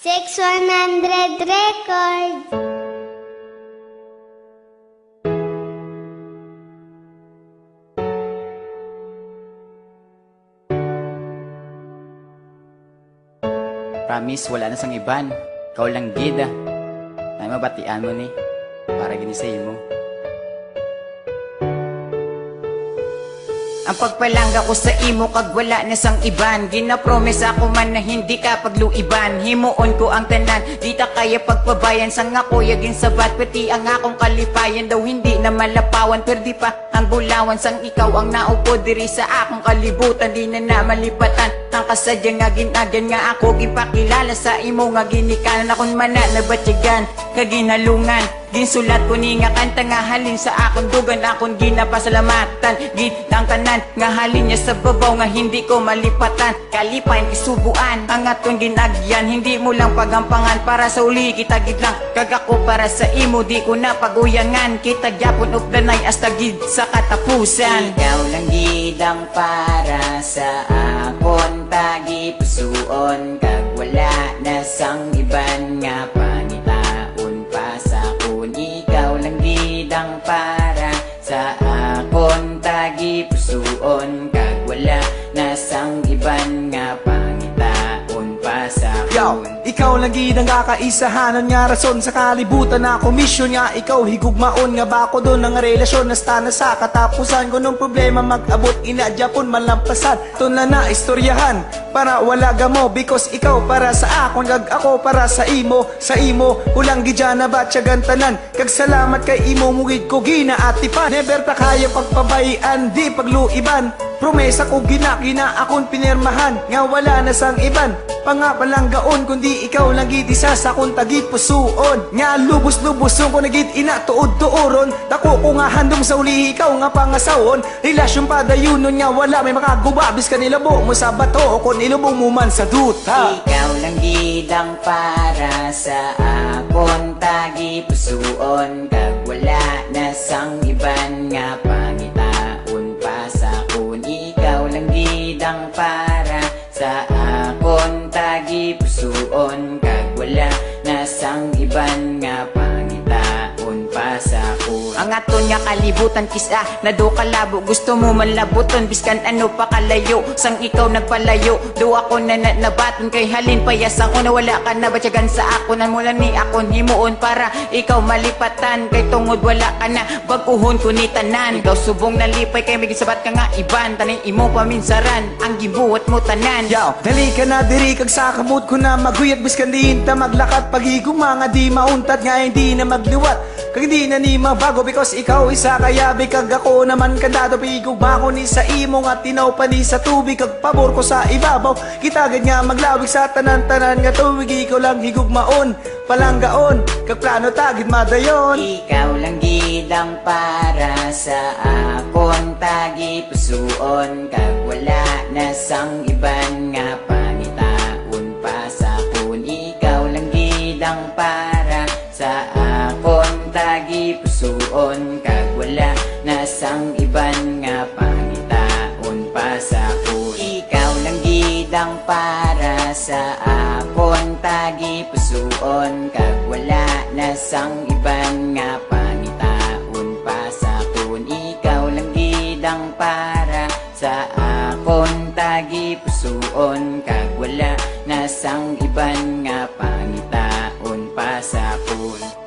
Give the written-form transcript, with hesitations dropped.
Sex 100 Records. Promise, wala na sang iban. Ikaw lang gida. Ay mabatian mo ni. Para ginisayin mo. Ang pagpalangga ko sa imo kag wala na sang iban. Ginapromise ako man na hindi ka pagluiban. Himuon ko ang tanan, di ta kaya pagpabayan. Sang ako yagin sabat, pati ang akong kalipayan. Daw hindi na malapawan, perdi pa ang bulawan. Sang ikaw ang naupo diri sa akong kalibutan. Di na malipatan ang kasadyang nga ginagyan. Nga ako gipakilala sa imo nga ginikanan. Akong mana na batsyagan, kaginalungan. Ginsulat ko ni nga kanta nga halin sa akong dugan. Akong ginapasalamatan, gitang kanan nga halin niya sa babaw nga hindi ko malipatan. Kalipayan isubuan ang atong ginagyan. Hindi mo lang pagampangan para sa uli kita gid lang. Kag ako para sa imo di ko na paguyangan. Kita gyapon og danay hasta gid sa katapusan. Ikaw lang gid ang para sa akon tagi pusuon. Kag wala na sang iban nga pangitaon pa sa akon. Ikaw lang gid ang para sa akon tagi pusuon. Kag wala na sang iban nga pangitaon pa sa akon. Yo, ikaw lang gid ang kakaisahanan nga rason sa kalibutan na komisyon nga ikaw higugmaon nga bako doon ang relasyon na na sa katapusan. Kung nung problema mag-abot ina Japon malampasan ton na istoryahan para wala gamo because ikaw para sa akon kag ako para sa imo ulang gidya na batyagan tanan kag salamat kay imo mugid ko ginaatipan. Never ta kaya pagpabayan di pagluiban. Promesa ko gina akon pinirmahan nga wala na sang iban. Pangapalanggaon kundi ikaw lang gid isa sa akong tagit pusuon. Nga lubos-luboson ko nagit ina tuod-tuoron. Dako ko nga handom sa uli ikaw nga pangasawon. Relasyon padayunon nga wala may makagubabis ka nilabo mo sa bato o kung nilubong mo man sa duta. Ikaw lang gid ang para sa akon tagi pusuon. Kag wala na sang iban nga pangitaon pa sa akon. Ikaw lang gid ang para sa akon tagi pusuon. Kag wala na sang iban nga pangitaon pa sa akon. Ang aton nga kalibutan kisa na do kalabo. Gusto mo man labuton biskan ano pa kalayo. Sang ikaw nagpalayo do ako na nabaton. Kay halin payas ako na wala ka na batsyagan sa akon. Ang mula ni akon himuon para ikaw malipatan. Kay tungod wala ka na baguhon ko ni tanan. Ikaw subong nalipay kay may gisabat ka nga iban. Tanin imo paminsaran ang gibuhat mo tanan. Yaw, dali ka na diri kag sa kamot ko na maguyat biskan diin ta maglakat pagigong mga di mauntat nga hindi na magliwat. Kag hindi na ni mabago because ikaw isa kayabi kag ako naman kandado pigog bako ni sa imo nga tinaw pa ni sa tubig kag pabor ko sa ibabaw. Kita gid nga maglawig sa tanan-tanan nga tuwig ikaw lang higugmaon palanggaon kag plano tagid madayon. Ikaw lang gid ang para sa akon tagi pusuon. Kag wala na sang iban nga pangitaon pa sa akon. Ikaw lang gid ang para sa akon tagi pusuon. Kag wala na sang iban nga pangitaon pa sa akon. Ikaw lang gid ang para sa akon tagi pusuon. Kag wala na sang iban nga pangitaon pa sa akon. Ikaw lang gid ang para sa akon tagi pusuon. Kag wala na sang iban nga pangitaon pa sa akon.